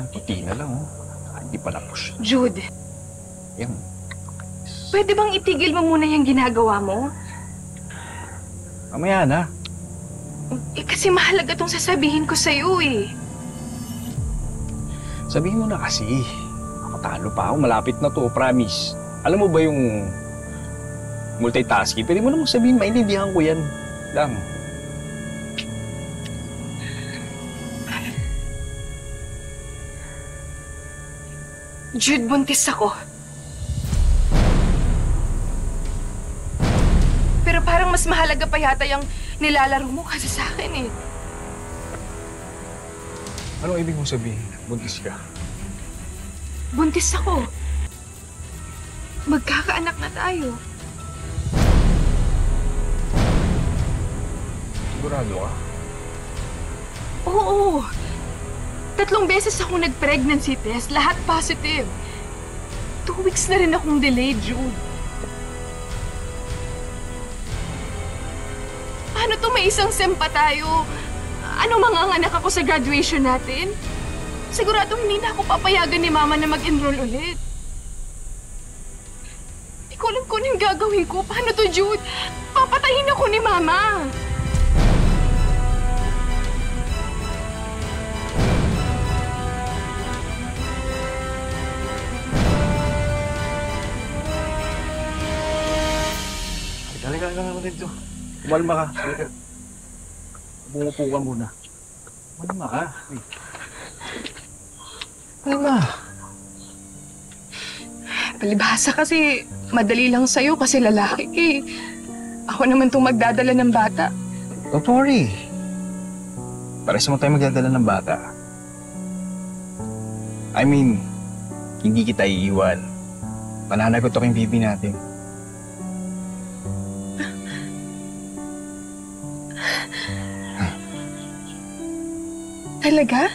Ang puti na lang, oh. Hindi pa tapos. Jude, Yan. pwede bang itigil mo muna yung ginagawa mo? Mamaya na. Kasi mahalaga tong sasabihin ko sa'yo eh. Sabihin mo na kasi. Makatalo pa ako. Malapit na to, promise. Alam mo ba yung multitasking? Pwede mo namang sabihin, maintindihan ko yan. Lang. Jude, buntis ako. Pero parang mas mahalaga pa yata yung nilalaro mo kasi sa akin eh. Anong ibig mong sabihin? Buntis ka? Buntis ako. Magkakaanak na tayo. Sigurado ka? Oo. 3 beses ako nag-pregnancy test. Lahat positive. 2 weeks na rin akong delayed, Jude. Paano to may isang sem pa tayo? Ano manganganak ako sa graduation natin? Siguradong hindi na ako papayagan ni Mama na mag-enroll ulit. Hindi ko alam kung anong gagawin ko. Paano to, Jude? Papatayin ako ni Mama. Halika naman dito. Umalma ka. Halika. Bumupo ka muna. Umalma ka. Umalma. Palibhasa kasi madali lang sa'yo kasi lalaki ka eh. Ako naman itong magdadala ng bata. Don't worry. Pares mo tayo magdadala ng bata. I mean, hindi kita iiwan. Pananagot ako yung baby natin. Talaga?